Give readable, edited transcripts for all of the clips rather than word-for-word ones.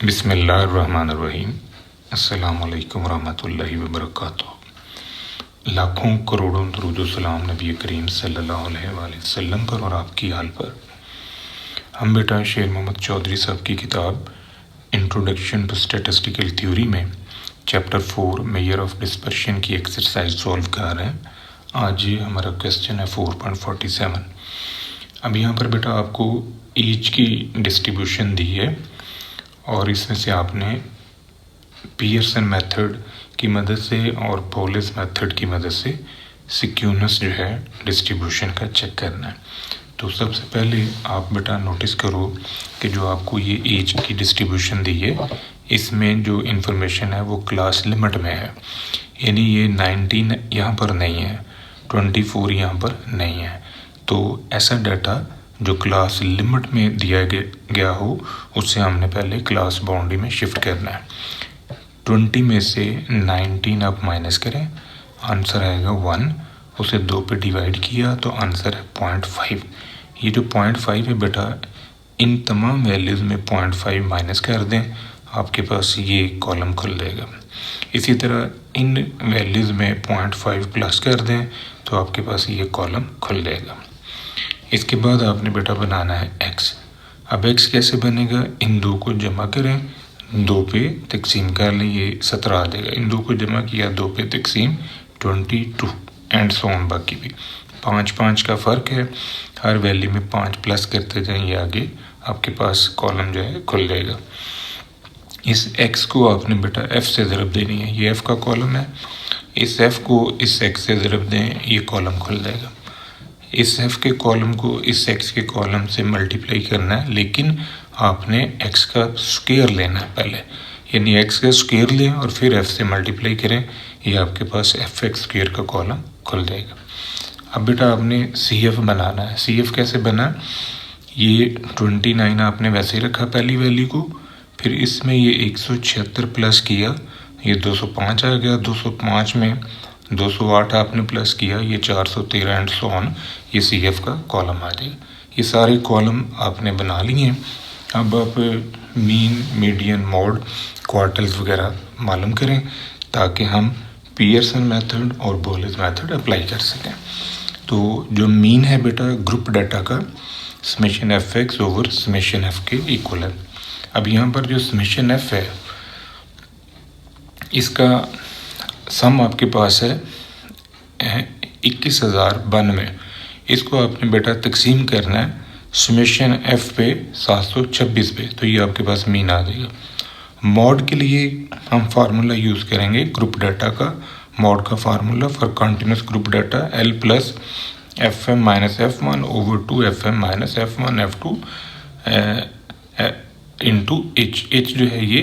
बिस्मिल्लाहिर्रहमानिर्रहीम। अस्सलामु अलैकुम रहमतुल्लाहि व बरकातुहू। लाखों करोड़ों दुरूद व सलाम नबी करीम सल्लल्लाहु अलैहि वसल्लम पर और आपकी हाल पर। हम बेटा शेर मोहम्मद चौधरी साहब की किताब इंट्रोडक्शन टू स्टैटिस्टिकल थ्योरी में चैप्टर 4 मेजर ऑफ डिस्पर्शन की एक्सरसाइज सॉल्व कर रहे हैं। आज हमारा क्वेश्चन है 4.47। अब यहाँ पर बेटा आपको एज की डिस्ट्रीब्यूशन दी है और इसमें से आपने पियर्सन मेथड की मदद से और पोलिस मेथड की मदद से सिक्यूनेस जो है डिस्ट्रीब्यूशन का चेक करना है। तो सबसे पहले आप बेटा नोटिस करो कि जो आपको ये एज की डिस्ट्रीब्यूशन दी है इसमें जो इन्फॉर्मेशन है वो क्लास लिमिट में है, यानी ये 19 यहाँ पर नहीं है, 24 यहाँ पर नहीं है। तो ऐसा डाटा जो क्लास लिमिट में दिया गया हो उससे हमने पहले क्लास बाउंड्री में शिफ्ट करना है। 20 में से 19 आप माइनस करें, आंसर आएगा 1। उसे 2 पे डिवाइड किया तो आंसर है 0.5। ये जो 0.5 है बेटा इन तमाम वैल्यूज़ में 0.5 माइनस कर दें, आपके पास ये कॉलम खुल जाएगा। इसी तरह इन वैल्यूज़ में 0.5 प्लस कर दें तो आपके पास ये कॉलम खुल जाएगा। इसके बाद आपने बेटा बनाना है x। अब x कैसे बनेगा, इन दो को जमा करें, 2 पे तकसीम कर लें, ये 17 आ जाएगा। इन दो को जमा किया, 2 पे तकसीम 22 एंड सो ऑन। बाकी भी 5 का फ़र्क है, हर वैल्यू में 5 प्लस करते जाएंगे, आगे आपके पास कॉलम जो है खुल जाएगा। इस x को आपने बेटा f से ज़रब देनी है, ये f का कॉलम है। इस f को इस x से ज़रब दें, ये कॉलम खुल जाएगा। इस f के कॉलम को इस x के कॉलम से मल्टीप्लाई करना है, लेकिन आपने x का स्क्वायर लेना है पहले, यानी x का स्क्वायर लें और फिर f से मल्टीप्लाई करें, ये आपके पास fx स्क्वायर का कॉलम खुल जाएगा। अब बेटा आपने CF बनाना है। CF कैसे बना, ये 29 आपने वैसे ही रखा पहली वैल्यू को, फिर इसमें ये 176 प्लस किया, ये 205 आ गया। 205 में 208 आपने प्लस किया, ये 413 एंड सो ऑन, ये CF का कॉलम आ जाएगा। ये सारे कॉलम आपने बना लिए हैं। अब आप मीन, मीडियन, मॉड, क्वार्टल्स वगैरह मालूम करें ताकि हम पियर्सन मेथड और बोलिस मेथड अप्लाई कर सकें। तो जो मीन है बेटा ग्रुप डाटा का summation fx over summation f के इक्वल है। अब यहाँ पर जो समेशन f है इसका सम आपके पास है 21,092। इसको आपने बेटा तकसीम करना है समेशन f पे 726 पे, तो ये आपके पास मीन आ जाएगा। मॉड के लिए हम फार्मूला यूज़ करेंगे ग्रुप डाटा का। मॉड का formula for continuous group data L plus FM minus F1 over 2 FM minus F1 F2 into H जो है ये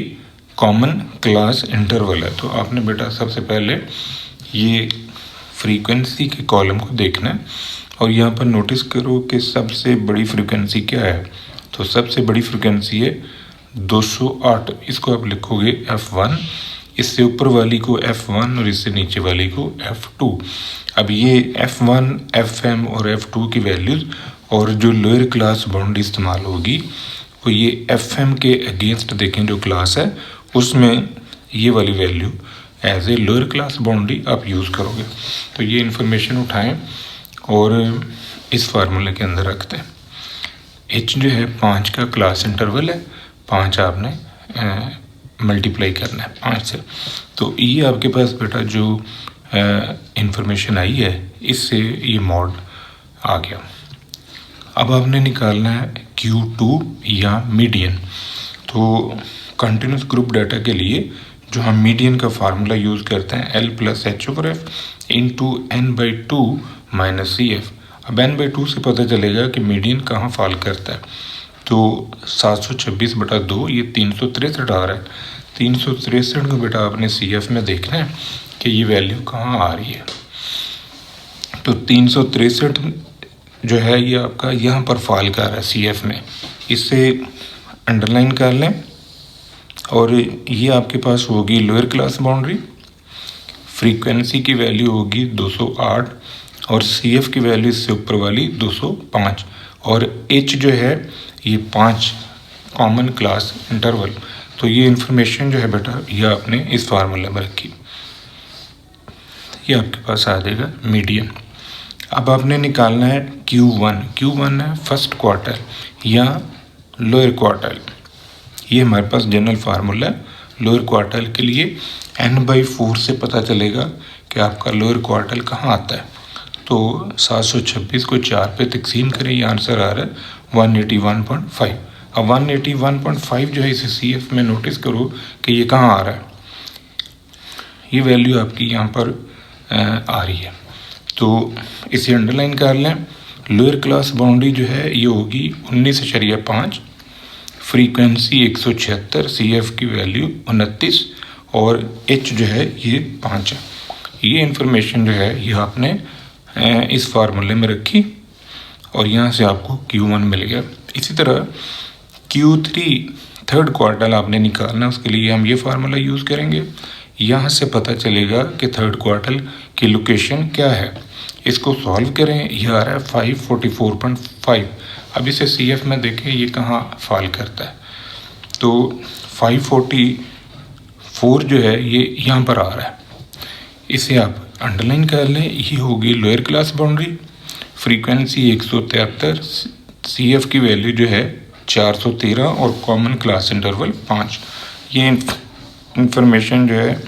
कॉमन क्लास इंटरवल है। तो आपने बेटा सबसे पहले ये फ्रीक्वेंसी के कॉलम को देखना है और यहाँ पर नोटिस करो कि सबसे बड़ी फ्रीक्वेंसी क्या है। तो सबसे बड़ी फ्रीक्वेंसी है 208, इसको आप लिखोगे F1, इससे ऊपर वाली को F1 और इससे नीचे वाली को F2। अब ये F1, FM और F2 की वैल्यूज़ और जो लोअर क्लास बाउंड्री इस्तेमाल होगी वो ये FM के अगेंस्ट देखें जो क्लास है उसमें ये वाली value as a lower class boundary आप यूज़ करोगे। तो ये इन्फॉर्मेशन उठाएं और इस फार्मूले के अंदर रखते हैं। H जो है 5 का क्लास इंटरवल है, 5 आपने मल्टीप्लाई करना है 5 से। तो ये आपके पास बेटा जो इन्फॉर्मेशन आई है इससे ये मॉड आ गया। अब आपने निकालना है Q2 या मीडियन। तो कंटिन्यूस ग्रुप डाटा के लिए जो हम मीडियन का फार्मूला यूज़ करते हैं L plus H over F into N/2 minus CF। अब N/2 से पता चलेगा कि मीडियन कहाँ फॉल करता है। तो 726/2 ये 363 आ रहा है। 363 को बेटा आपने CF में देखना है कि ये वैल्यू कहाँ आ रही है। तो 363 जो है ये आपका यहाँ पर फॉल कर रहा है CF में, इससे अंडरलाइन कर लें और ये आपके पास होगी लोअर क्लास बाउंड्री। फ्रीक्वेंसी की वैल्यू होगी 208 और CF की वैल्यू इससे ऊपर वाली 205 और H जो है ये 5 कॉमन क्लास इंटरवल। तो ये इन्फॉर्मेशन जो है बेटा ये आपने इस फार्मूले में रखी, ये आपके पास आ जाएगा मीडियन। अब आपने निकालना है Q1। Q1 है फर्स्ट क्वार्टर या लोअर क्वार्टर। ये हमारे पास जनरल फार्मूला है लोअर क्वार्टर के लिए। n/4 से पता चलेगा कि आपका लोअर क्वार्टर कहाँ आता है। तो 726 को 4 पे तकसीम करें, ये आंसर आ रहा है 181.5। अब 181.5 जो है इसे CF में नोटिस करो कि ये कहाँ आ रहा है, ये वैल्यू आपकी यहाँ पर आ रही है। तो इसे अंडरलाइन कर लें। लोअर क्लास बाउंड्री जो है ये होगी 19.5, फ्रीक्वेंसी 176, CF की वैल्यू 29 और H जो है ये 5 है। ये इन्फॉर्मेशन जो है ये आपने इस फार्मूले में रखी और यहाँ से आपको Q1 मिल गया। इसी तरह Q3 थर्ड क्वार्टर आपने निकालना, उसके लिए हम ये फार्मूला यूज़ करेंगे। यहाँ से पता चलेगा कि थर्ड क्वार्टर की लोकेशन क्या है। इसको सॉल्व करें, यह आ रहा है 544.5। अब इसे CF में देखें ये कहाँ फॉल करता है। तो 544 जो है ये यहाँ पर आ रहा है, इसे आप अंडरलाइन कर लें। ये होगी lower class boundary, frequency 173, CF की वैल्यू जो है 413 और कॉमन क्लास इंटरवल 5। ये इंफॉर्मेशन जो है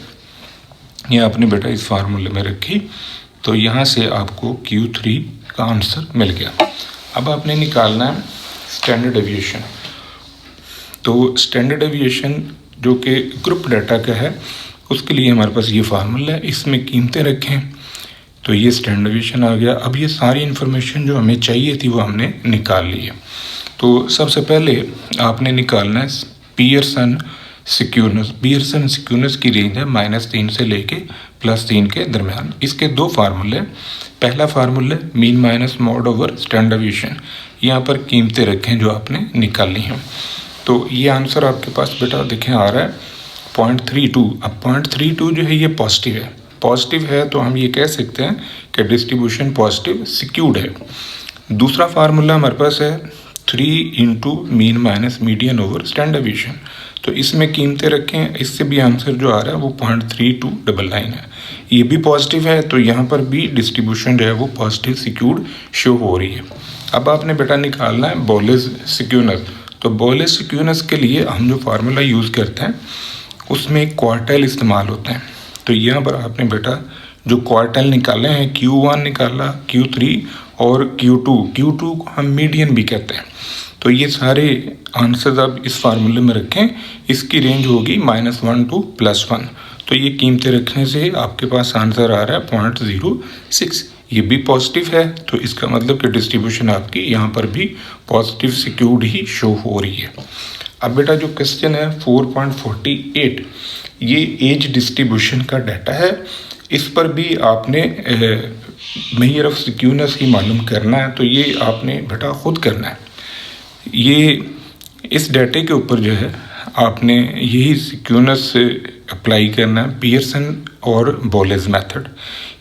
ये आपने बेटा इस फार्मूले में रखी, तो यहाँ से आपको Q3 का आंसर मिल गया। अब आपने निकालना है स्टैंडर्ड डेविएशन। तो स्टैंडर्ड डेविएशन जो कि ग्रुप डाटा का है, उसके लिए हमारे पास ये फार्मूला है, इसमें कीमतें रखें तो ये स्टैंडर्ड डेविएशन आ गया। अब ये सारी इन्फॉर्मेशन जो हमें चाहिए थी वो हमने निकाल ली है। तो सबसे पहले आपने निकालना है पियर्सन सिक्योरनेस। पियर्सन सिक्योरनेस की रेंज है -3 से लेके +3 के दरमियान। इसके दो फार्मूले, पहला formula mean minus mod over standard deviation. यहाँ पर कीमतें रखें जो आपने निकाली हैं। तो ये आंसर आपके पास बेटा देखें आ रहा है 0.32। अब 0.32 जो है ये पॉजिटिव है। पॉजिटिव है तो हम ये कह सकते हैं कि डिस्ट्रीब्यूशन पॉजिटिव सिक्यूर्ड है। दूसरा फार्मूला हमारे पास है 3 into mean minus median over standard deviation. तो इसमें कीमतें रखें, इससे भी आंसर जो आ रहा है वो 0.3299 है। ये भी पॉजिटिव है तो यहाँ पर भी डिस्ट्रीब्यूशन जो है वो पॉजिटिव सिक्यूर्ड शो हो रही है। अब आपने बेटा निकालना है बोलेस सिक्योरनेस। तो बोलेस सिक्योरनेस के लिए हम जो फार्मूला यूज़ करते हैं उसमें क्वार्टाइल इस्तेमाल होते हैं। तो यहाँ पर आपने बेटा जो क्वार्टाइल निकाले हैं, Q1 निकाला, Q3 और Q2 को हम मीडियन भी कहते हैं। तो ये सारे आंसर्स आप इस फार्मूले में रखें। इसकी रेंज होगी -1 to +1। तो ये कीमतें रखने से आपके पास आंसर आ रहा है 0.06। ये भी पॉजिटिव है तो इसका मतलब कि डिस्ट्रीब्यूशन आपकी यहाँ पर भी पॉजिटिव सिक्योर्ड ही शो हो रही है। अब बेटा जो क्वेश्चन है 4.48, ये एज डिस्ट्रीब्यूशन का डाटा है। इस पर भी आपने मेजर ऑफ सिक्योरनेस ही मालूम करना है। तो ये आपने बेटा खुद करना है। ये इस डाटे के ऊपर जो है आपने यही सिक्योरनेस अप्लाई करना है, पियर्सन और बोलेस मेथड।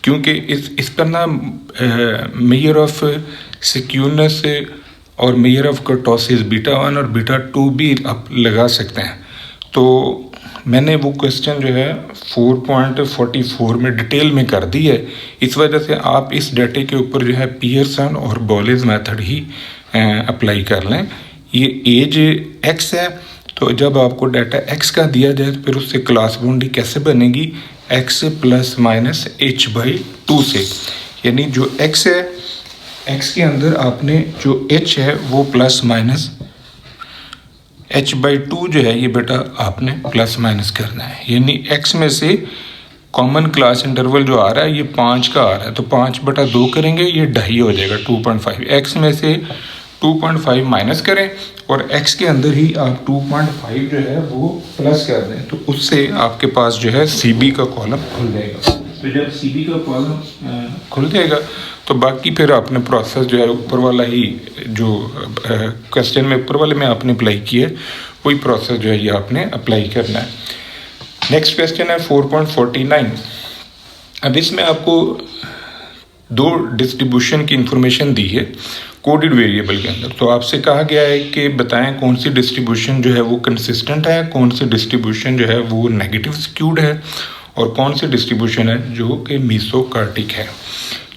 क्योंकि इस पर ना मेजर ऑफ सिक्योरनेस और मेजर ऑफ कर्टोसिस β1 और β2 भी आप लगा सकते हैं। तो मैंने वो क्वेश्चन जो है 4.44 में डिटेल में कर दी है। इस वजह से आप इस डाटे के ऊपर जो है पियर्सन और बोलेस मेथड ही अप्लाई कर लें। ये एज x है, तो जब आपको डाटा x का दिया जाए तो फिर उससे क्लास बाउंड्री कैसे बनेगी, x +-h/2 से। यानी जो x है, x के अंदर आपने जो h है वो +-h/2 जो है ये बेटा आपने +- करना है। यानी x में से कॉमन क्लास इंटरवल जो आ रहा है ये 5 का आ रहा है, तो 5/2 करेंगे, ये 2.5 हो जाएगा 2.5। x में से 2.5 माइनस करें और x के अंदर ही आप 2.5 जो है वो प्लस कर दें, तो उससे आपके पास जो है CB का कॉलम खुल जाएगा। तो जब CB का कॉलम खुल जाएगा तो बाकी फिर आपने प्रोसेस जो है ऊपर वाला ही जो क्वेश्चन में ऊपर वाले में आपने अप्लाई किया है वही प्रोसेस जो है ये आपने अप्लाई करना है। नेक्स्ट क्वेश्चन है 4.49। अब इसमें आपको दो डिस्ट्रीब्यूशन की इंफॉर्मेशन दी है कोडेड वेरिएबल के अंदर। तो आपसे कहा गया है कि बताएं कौन सी डिस्ट्रीब्यूशन जो है वो कंसिस्टेंट है, कौन सी डिस्ट्रीब्यूशन जो है वो नेगेटिव स्क्यूड है, और कौन सी डिस्ट्रीब्यूशन है जो कि मीसोकार्टिक है।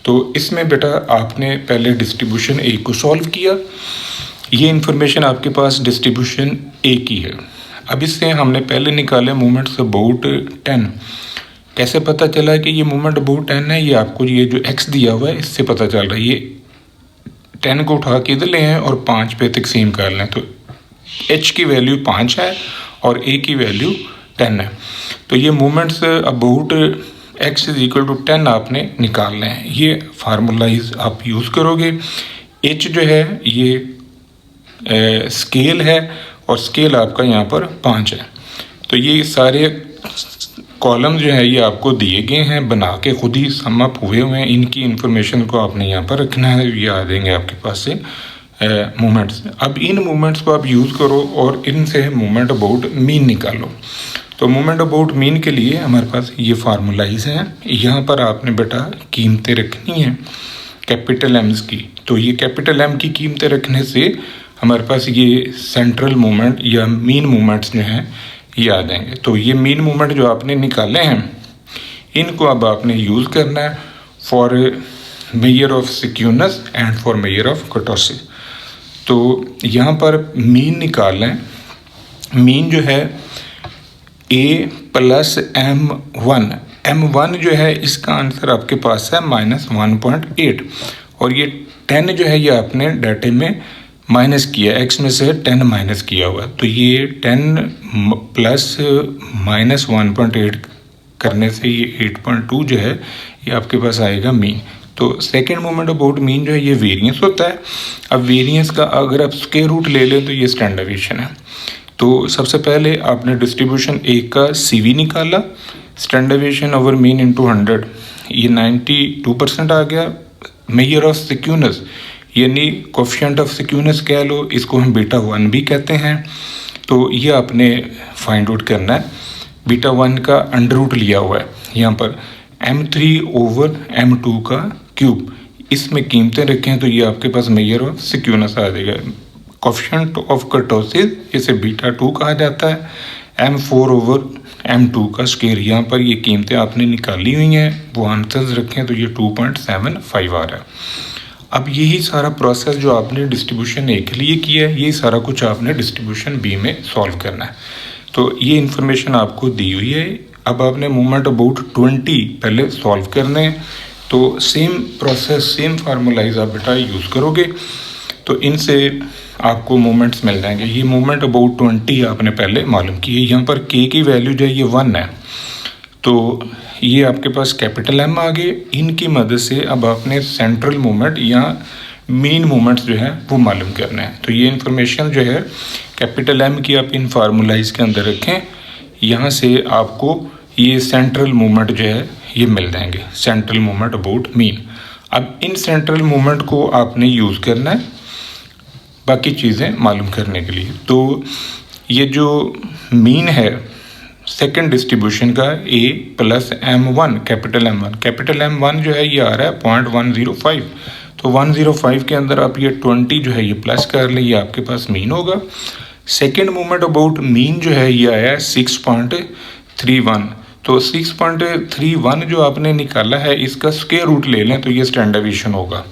तो इसमें बेटा आपने पहले डिस्ट्रीब्यूशन ए को सॉल्व किया। ये इन्फॉर्मेशन आपके पास डिस्ट्रीब्यूशन ए की है। अब इससे हमने पहले निकाले मोमेंट्स अबाउट 10। कैसे पता चला कि ये मोमेंट अबाउट 10 है? ये आपको ये जो एक्स दिया हुआ है इससे पता चल रहा है। ये 10 को उठा के इधर ले हैं और 5 पे तकसीम कर लें, तो एच की वैल्यू 5 है और ए की वैल्यू 10 है। तो ये moments about X is equal to 10 आपने निकालने हैं। ये फार्मूलाइज आप यूज़ करोगे। एच जो है ये स्केल है और स्केल आपका यहाँ पर 5 है। तो ये सारे कॉलम जो है ये आपको दिए गए हैं, बना के खुद ही सम अप हुए हुए हैं। इनकी इंफॉर्मेशन को आपने यहाँ पर रखना है, ये आ देंगे आपके पास से मोमेंट्स। अब इन मोमेंट्स को आप यूज़ करो और इनसे मोमेंट अबाउट मीन निकालो। तो मोमेंट अबाउट मीन के लिए हमारे पास ये फार्मूलाइज हैं। यहाँ पर आपने बेटा कीमतें रखनी हैं कैपिटल एम्स की। तो ये कैपिटल एम की कीमतें रखने से हमारे पास ये सेंट्रल मोमेंट या मीन मोमेंट्स जो हैं ये आ जाएंगे। तो ये मीन मोमेंट जो आपने निकाले हैं इनको अब आपने यूज़ करना है for measure of skewness and for measure of kurtosis. तो यहाँ पर मीन निकाल लें। मीन जो है a प्लस m1। m1 जो है इसका आंसर आपके पास है -1.8 और ये 10 जो है ये आपने डाटे में माइनस किया, x में से 10 माइनस किया हुआ। तो ये 10 प्लस -1.8 करने से ये 8.2 जो है ये आपके पास आएगा मीन। तो सेकेंड मोमेंट अबाउट मीन जो है ये वेरिएंस होता है। अब वेरिएंस का अगर आप स्क्वायर रूट ले लें तो ये स्टैंडर्ड डेविएशन है। तो सबसे पहले आपने डिस्ट्रीब्यूशन ए का CV निकाला, standard deviation over mean into 100, ये 92% आ गया। मेजर ऑफ सिक्यूनेस यानी कोफिशिएंट ऑफ सिक्यूनेस कह लो, इसको हम बीटा 1 भी कहते हैं। तो ये आपने फाइंड आउट करना है। बीटा 1 का अंडर रूट लिया हुआ है यहाँ पर m3 ओवर m2 का क्यूब, इसमें कीमतें रखें तो ये आपके पास मेजर ऑफ सिक्यूनेस आ जाएगा। कोफिशिएंट ऑफ कर्टोसिस इसे बीटा 2 कहा जाता है। m4 ओवर m2 का स्क्वायर, यहाँ पर ये कीमतें आपने निकाली हुई हैं, वो आंसर्स रखें तो ये 2.75 आ रहा है। अब यही सारा प्रोसेस जो आपने डिस्ट्रीब्यूशन ए के लिए किया है यही सारा कुछ आपने डिस्ट्रीब्यूशन बी में सॉल्व करना है। तो ये इन्फॉर्मेशन आपको दी हुई है। अब आपने मोमेंट अबाउट 20 पहले सॉल्व करने हैं। तो सेम प्रोसेस सेम फार्मूलाइज आप बेटा यूज़ करोगे तो इनसे आपको मोमेंट्स मिल जाएंगे। ये मोमेंट अबाउट 20 आपने पहले मालूम किए। यहाँ पर के की वैल्यू जो है ये 1 है, तो ये आपके पास कैपिटल एम आ गए। इनकी मदद से अब आपने सेंट्रल मोमेंट या मीन मोमेंट्स जो है वो मालूम करना है। तो ये इन्फॉर्मेशन जो है कैपिटल एम की आप इन फार्मूलाइज के अंदर रखें। यहाँ से आपको ये सेंट्रल मोमेंट जो है ये मिल जाएंगे, सेंट्रल मोमेंट अबाउट मीन। अब इन सेंट्रल मोमेंट को आपने यूज़ करना है बाकी चीज़ें मालूम करने के लिए। तो ये जो मीन है सेकेंड डिस्ट्रीब्यूशन का a plus m1 capital M1 जो है ये आ रहा है 0.105। तो 105 के अंदर आप ये 20 जो है ये प्लस कर लें, ये आपके पास मीन होगा। सेकेंड मोमेंट अबाउट मीन जो है ये आया है 6.31। तो 6.31 जो आपने निकाला है इसका स्क्वायर रूट ले लें तो ये स्टैंडर्ड डेविएशन होगा।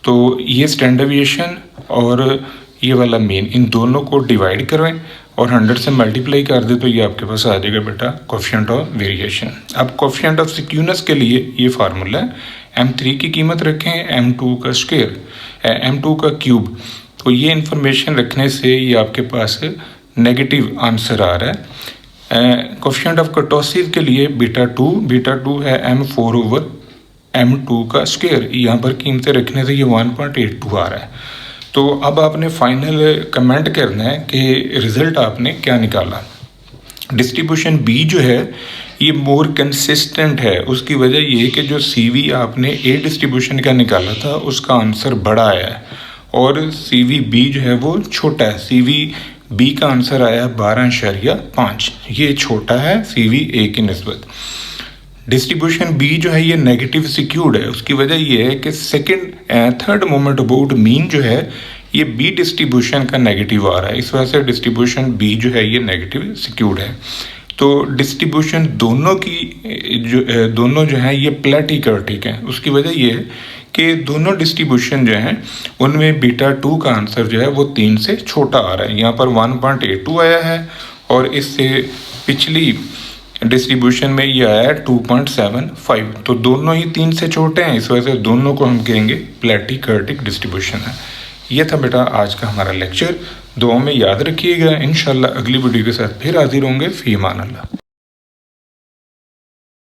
तो ये स्टैंडर्ड डेविएशन और ये वाला मीन इन दोनों को डिवाइड करें और 100 से मल्टीप्लाई कर दे तो ये आपके पास आ जाएगा बेटा कोफिशिएंट ऑफ वेरिएशन। अब कोफिशिएंट ऑफ सिक्यूनेस के लिए ये फार्मूला है, m3 की कीमत रखें m2 का स्क्वायर m2 का क्यूब। तो ये इन्फॉर्मेशन रखने से ये आपके पास नेगेटिव आंसर आ रहा है। कोफिशिएंट ऑफ कर्टोसिस के लिए बीटा 2 है m4 ओवर m2 का स्क्वायर, यहाँ पर कीमतें रखने से ये 1.82 आ रहा है। तो अब आपने फाइनल कमेंट करना है कि रिज़ल्ट आपने क्या निकाला। डिस्ट्रीब्यूशन बी जो है ये मोर कंसिस्टेंट है। उसकी वजह ये है कि जो CV आपने ए डिस्ट्रीब्यूशन का निकाला था उसका आंसर बड़ा आया है और CV बी जो है वो छोटा है। CV बी का आंसर आया 12.5, ये छोटा है CV ए की निस्बत। डिस्ट्रीब्यूशन बी जो है ये नेगेटिव सिक्यूर्ड है। उसकी वजह ये है कि थर्ड मोमेंट अबाउट मीन जो है ये बी डिस्ट्रीब्यूशन का नेगेटिव आ रहा है, इस वजह से डिस्ट्रीब्यूशन बी जो है ये नेगेटिव सिक्यूर्ड है। तो डिस्ट्रीब्यूशन दोनों जो है ये प्लेटिकर्टिक है। उसकी वजह ये है कि दोनों डिस्ट्रीब्यूशन जो है उनमें बीटा 2 का आंसर जो है वो 3 से छोटा आ रहा है। यहाँ पर 1.82 आया है और इससे पिछली डिस्ट्रीब्यूशन में ये आया है 2.75। तो दोनों ही 3 से छोटे हैं, इस वजह से दोनों को हम कहेंगे प्लेटिकर्टिक डिस्ट्रीब्यूशन है। ये था बेटा आज का हमारा लेक्चर। दुआ में याद रखिएगा। इंशाल्लाह अगली वीडियो के साथ फिर हाजिर होंगे। फी अमान अल्लाह।